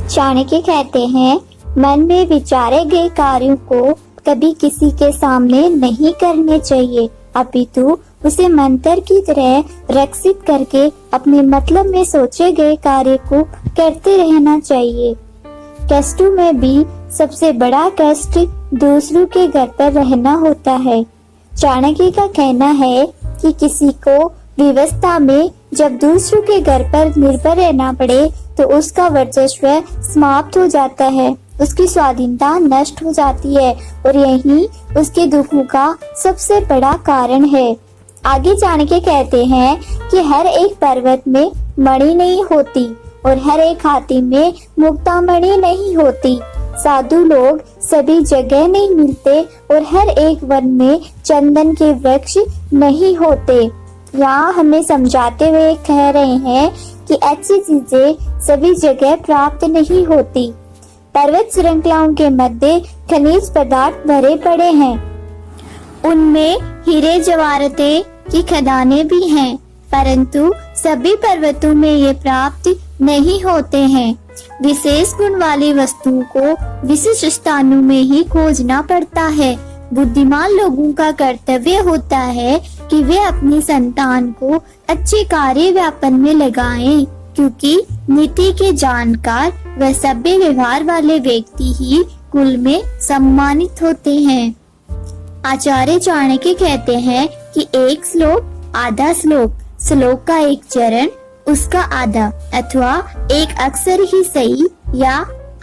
चाणक्य कहते हैं, मन में विचारे गए कार्यों को कभी किसी के सामने नहीं करने चाहिए, अपितु उसे मंत्र की तरह रक्षित करके अपने मतलब में सोचे गए कार्य को करते रहना चाहिए। कष्टों में भी सबसे बड़ा कष्ट दूसरों के घर पर रहना होता है। चाणक्य का कहना है कि किसी को विवस्था में जब दूसरों के घर पर निर्भर रहना पड़े तो उसका वर्चस्व समाप्त हो जाता है, उसकी स्वाधीनता नष्ट हो जाती है और यही उसके दुखों का सबसे बड़ा कारण है। आगे चाणक्य कहते हैं कि हर एक पर्वत में मणि नहीं होती और हर एक हाथी में मुक्तामणि नहीं होती। साधु लोग सभी जगह नहीं मिलते और हर एक वन में चंदन के वृक्ष नहीं होते। यहाँ हमें समझाते हुए कह रहे हैं कि अच्छी चीजें सभी जगह प्राप्त नहीं होती। पर्वत श्रृंखलाओं के मध्य खनिज पदार्थ भरे पड़े हैं, उनमें हीरे जवाहरातें की खदानें भी हैं, परंतु सभी पर्वतों में ये प्राप्त नहीं होते हैं। विशेष गुण वाली वस्तुओं को विशिष्ट स्थानों में ही खोजना पड़ता है। बुद्धिमान लोगों का कर्तव्य होता है कि वे अपनी संतान को अच्छे कार्य व्यापन में लगाएं, क्योंकि नीति के जानकार व सभ्य व्यवहार वाले व्यक्ति ही कुल में सम्मानित होते हैं। आचार्य चाणक्य कहते हैं कि एक श्लोक आधा श्लोक, श्लोक का एक चरण उसका आधा अथवा एक अक्षर ही सही या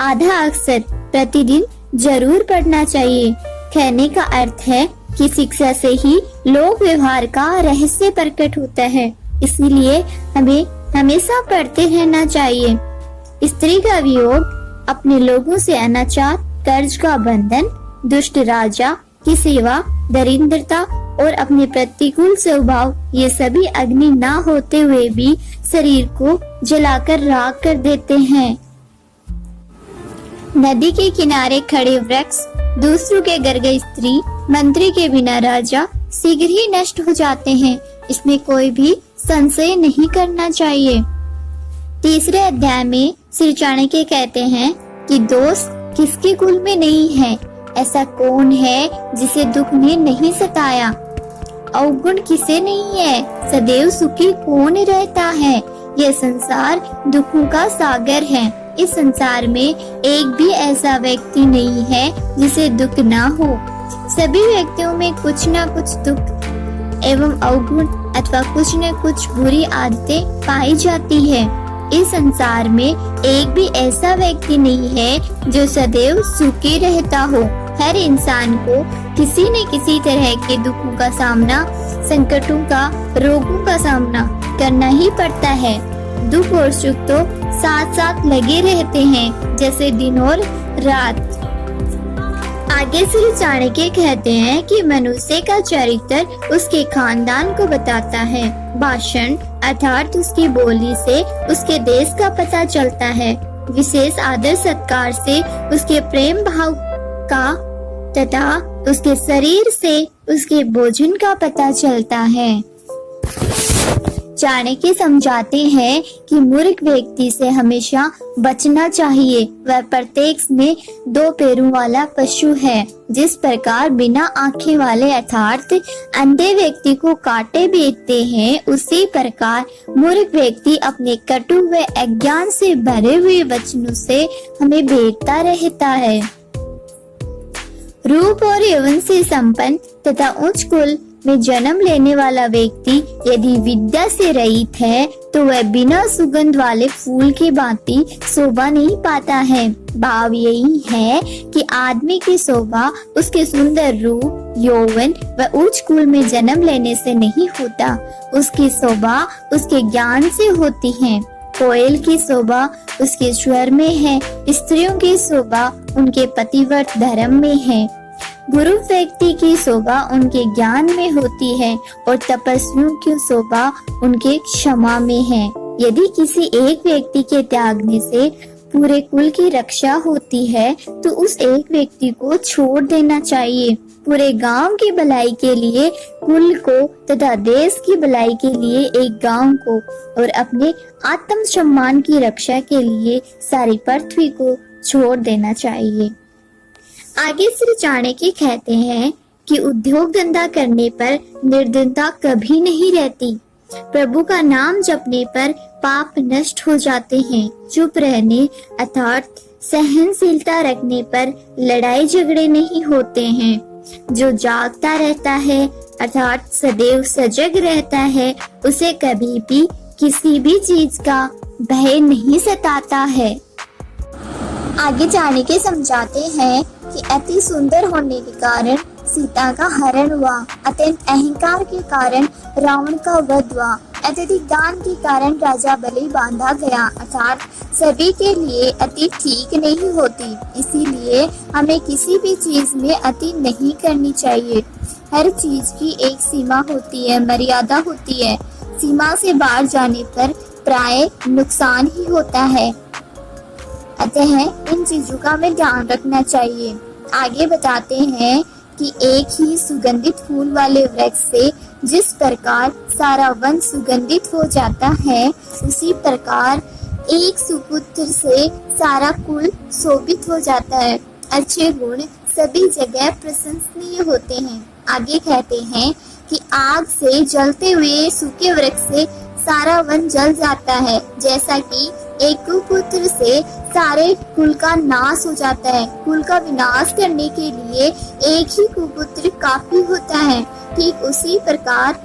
आधा अक्षर प्रतिदिन जरूर पढ़ना चाहिए। कहने का अर्थ है कि शिक्षा से ही लोक व्यवहार का रहस्य प्रकट होता है, इसीलिए हमें हमेशा पढ़ते रहना चाहिए। स्त्री का वियोग, अपने लोगों से अनाचार, कर्ज का बंधन, दुष्ट राजा की सेवा, दरिद्रता और अपने प्रतिकूल स्वभाव, ये सभी अग्नि ना होते हुए भी शरीर को जलाकर राख कर देते हैं। नदी के किनारे खड़े वृक्ष, दूसरों के घर गई स्त्री, मंत्री के बिना राजा शीघ्र ही नष्ट हो जाते हैं, इसमें कोई भी संशय नहीं करना चाहिए। तीसरे अध्याय में श्री चाणक्य कहते हैं कि दोष किसके कुल में नहीं है, ऐसा कौन है जिसे दुख ने नहीं सताया। अवगुण किसे नहीं है, सदैव सुखी कौन रहता है। यह संसार दुखों का सागर है। इस संसार में एक भी ऐसा व्यक्ति नहीं है जिसे दुख ना हो। सभी व्यक्तियों में कुछ न कुछ दुख एवं अवगुण अथवा कुछ न कुछ बुरी आदतें पाई जाती है। इस संसार में एक भी ऐसा व्यक्ति नहीं है जो सदैव सुखी रहता हो। हर इंसान को किसी न किसी तरह के दुखों का सामना, संकटों का, रोगों का सामना करना ही पड़ता है। दुख और सुख तो साथ साथ लगे रहते हैं, जैसे दिन और रात। आगे श्री चाणक्य कहते हैं कि मनुष्य का चरित्र उसके खानदान को बताता है। भाषण अर्थात उसकी बोली से उसके देश का पता चलता है। विशेष आदर सत्कार से उसके प्रेम भाव का तथा उसके शरीर से उसके भोजन का पता चलता है। चाणक्य समझाते हैं कि मूर्ख व्यक्ति से हमेशा बचना चाहिए। वह प्रत्येक में दो पैरों वाला पशु है। जिस प्रकार बिना आंखें वाले अर्थात अंधे व्यक्ति को कांटे बेधते हैं, उसी प्रकार मूर्ख व्यक्ति अपने कटु व अज्ञान से भरे हुए वचनों से हमें बेधता रहता है। रूप और यौवन से संपन्न तथा उच्च कुल में जन्म लेने वाला व्यक्ति यदि विद्या से रहित है तो वह बिना सुगंध वाले फूल की भांति शोभा नहीं पाता है। भाव यही है कि आदमी की शोभा उसके सुंदर रूप, यौवन व उच्च कुल में जन्म लेने से नहीं होता, उसकी शोभा उसके ज्ञान से होती है। कोयल की शोभा उसके स्वर में है, स्त्रियों की शोभा उनके पतिव्रत धर्म में है। गुरु व्यक्ति की शोभा उनके ज्ञान में होती है और तपस्वियों की शोभा उनके क्षमा में है। यदि किसी एक व्यक्ति के त्यागने से पूरे कुल की रक्षा होती है तो उस एक व्यक्ति को छोड़ देना चाहिए। पूरे गांव की भलाई के लिए कुल को तथा देश की भलाई के लिए एक गांव को और अपने आत्म सम्मान की रक्षा के लिए सारी पृथ्वी को छोड़ देना चाहिए। आगे श्री चाणक्य कहते हैं कि उद्योग धंधा करने पर निर्धनता कभी नहीं रहती। प्रभु का नाम जपने पर पाप नष्ट हो जाते हैं। चुप रहने अर्थात सहनशीलता रखने पर लड़ाई झगड़े नहीं होते हैं। जो जागता रहता है अर्थात सदैव सजग रहता है उसे कभी भी किसी भी चीज का भय नहीं सताता है। आगे जाने के समझाते हैं कि अति सुंदर होने के कारण सीता का हरण हुआ, अत्यंत अहंकार के कारण रावण का वध हुआ, अत्यधिक दान के कारण राजा बलि बांधा गया अर्थात सभी के लिए अति ठीक नहीं होती। इसीलिए हमें किसी भी चीज में अति नहीं करनी चाहिए। हर चीज की एक सीमा होती है, मर्यादा होती है। सीमा से बाहर जाने पर प्राय नुकसान ही होता है। अतः इन चीजों का हमें ध्यान रखना चाहिए। आगे बताते हैं कि एक ही सुगंधित फूल वाले वृक्ष से जिस प्रकार सारा वन सुगंधित हो जाता है उसी प्रकार एक सुपुत्र से सारा कुल शोभित हो जाता है। अच्छे गुण सभी जगह प्रशंसनीय होते हैं। आगे कहते हैं कि आग से जलते हुए सूखे वृक्ष से सारा वन जल जाता है, जैसा कि एक कुपुत्र से सारे कुल का नाश हो जाता है। कुल का विनाश करने के लिए एक ही कुपुत्र काफी होता है। ठीक उसी प्रकार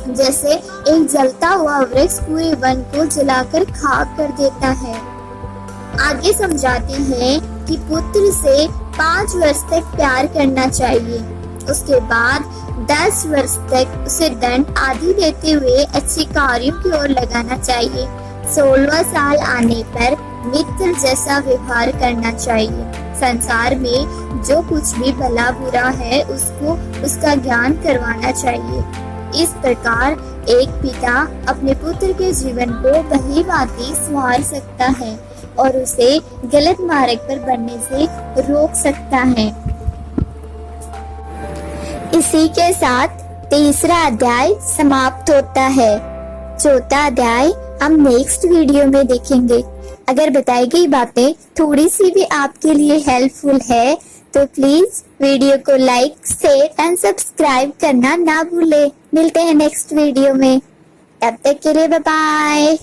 जैसे एक जलता हुआ वृक्ष पूरे वन को जलाकर खाक कर देता है। आगे समझाते हैं कि पुत्र से 5 वर्ष तक प्यार करना चाहिए, उसके बाद 10 वर्ष तक उसे दंड आदि देते हुए अच्छे कार्यों की ओर लगाना चाहिए। 16वां साल आने पर मित्र जैसा व्यवहार करना चाहिए। संसार में जो कुछ भी भला बुरा है उसको उसका ज्ञान करवाना चाहिए। इस प्रकार एक पिता अपने पुत्र के जीवन को भली भांति संवार सकता है और उसे गलत मार्ग पर बढ़ने से रोक सकता है। इसी के साथ 3रा अध्याय समाप्त होता है। 4था अध्याय हम नेक्स्ट वीडियो में देखेंगे। अगर बताई गई बातें थोड़ी सी भी आपके लिए हेल्पफुल है तो प्लीज वीडियो को लाइक, शेयर एंड सब्सक्राइब करना ना भूले। मिलते हैं नेक्स्ट वीडियो में, तब तक के लिए बाय बाय।